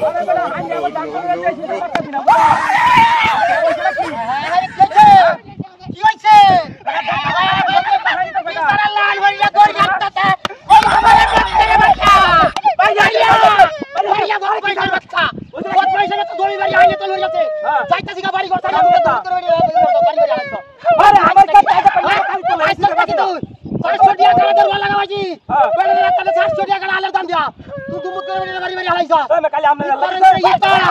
আরে বড় আমি আবার ডাক্তার কাছে যাইছি ডাক্তার বিনা কি হইছে সারা লাল ভরিয়া দৌড় যাচ্ছে ওই আমারে ডাক্তারে বাচ্চা ভাই যাইয়া ভাইয়া বড় কইছে বাচ্চা ওই পয়সা তো দড়ি বাড়ি আইলে তো লই যাচ্ছে যাইতাছি গা বাড়ি ঘর থেকে বাড়ি বাড়ি আইছো আরে আমার কাছে আইছো কাছে তুই 400 টাকা করে দরবার লাগাবাজি বেড়ে রাতে 400 টাকা করে আলের দাম দিয়া তুই দুমুক করে বাড়ি বাড়ি আইছো আমি কালি আমরা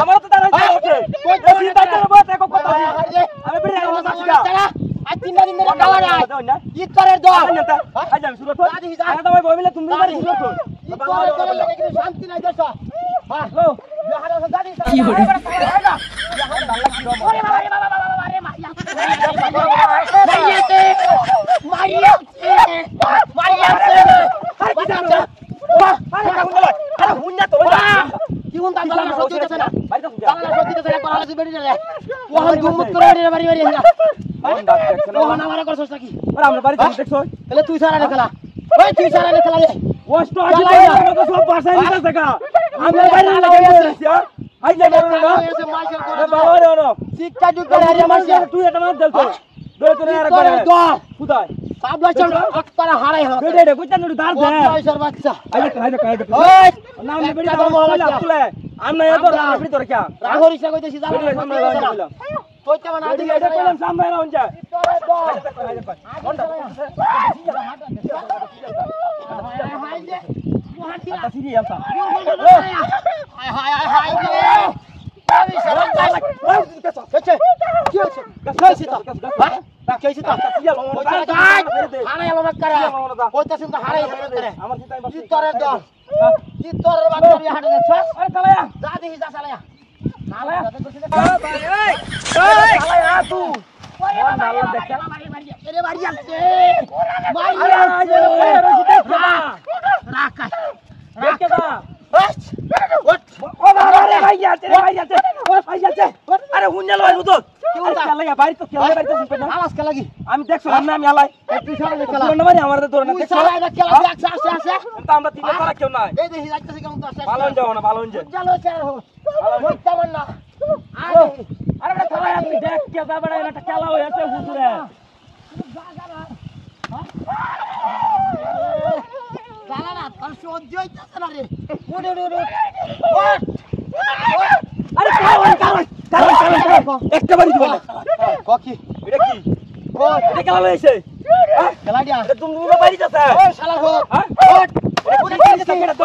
আমার তো দাঁড়াই ওঠে কই দড়ি দাঁড়াতে বসে এক কথা আমি বেড়ে আইছো টাকা আজ 3 দিন ধরে খাওয়া না ঈদ করার দর আজ আমি শুরু কর আরে তো ভাই বইলে তুমি বাড়ি শুরু কর ঈদ করার দর লাগে কিন্তু শান্তি নাই দেশ হ্যাঁ লো বিহার গাড়ি কি হরে ওরে বাবা রে বাবা বাবা রে মারিয়াতে আরে হুন্না তো কি হুন দাম দালা সত্যি আছে না দালা সত্যি আছে না পালা বেড়ি রে ওহন গুমুত করে রে বাড়ি বাড়ি ওহন আমারে করছস নাকি আরে আমরা বাড়ি দেখছস তাহলে তুই সারা খেলা ওই তুই সারা খেলা রে কষ্ট আছে তো সব পাশাই দিতে থাকা আমরা বাড়ি লাগাইছি আই যে বড় না এসে মাইশাল করে বাবা রে না শিক্ষা যুগ করে আরে মাইশাল তুই এটা মার দেলছ দই তো আর একবার খুদাই সাব লাইছন আক্তারা হারাই হ বেডে রে কইতা নড়ি দাঁড় দে পয়সার বাচ্চা আইলে কাই ওই নাম নে বেডি দাও মোবাইল তুলে আমরা এ তো বেডি তোর কি রাগরিসা কইতেছি জানো কইতে না দিলে এটা কইলাম সামনে না হন যা হাই দে মুহাতি না সিরি আমতা হাই হাই হাই দে আমি সরম যাই কেছে কি হচ্ছে কইছি তো হ্যাঁ কইছি তো হারাই আলাদা করে কইতাছেন তো হারাই করে আমার কি তোরে দাও কি তোরে বাচ্চা বিয়া হাঁটে যাচ্ছে আরে চালায়া যা দেখি যা চালায়া চালায়া এই চালায়া তুই ওরে বাবা দেখছ এরে বাড়ি যাচ্ছে মারিয়া রাখা দেখে দা ও বাবা রে ভাই যাচ্ছে ও ভাই যাচ্ছে আরে হুন্না লয় বুঝো কি হল চালায়া বাড়ি তো কেলে বাড়ি তো শুনবে না আওয়াজ কে লাগি আমি দেখছলাম না আমি আলাই তুই সারা খেলা না মানে আমার তো না দেখছ চালায়া না খেলা দেখ আসে তো আমরা তিনটা করা কেউ নাই এই দেখি যাইতেছি কেমন তো আসে ভালো যাও না ভালো হইছে চলো চার হো ভালো তেমন না আরে বড় চালায়া তুই দেখ কে যা বড় এটা খেলা হইছে হুজুরে চালা না তোর সহ্য হইতাছে না রে ওরে আরে কারণ একটা বাড়ি দিবা কি এটা কি ও এটা খেলা লইছে খেলা দিয়া তুমি বাড়ি যাচ্ছে ও শালা হো এটা কোন দিকে এটা তো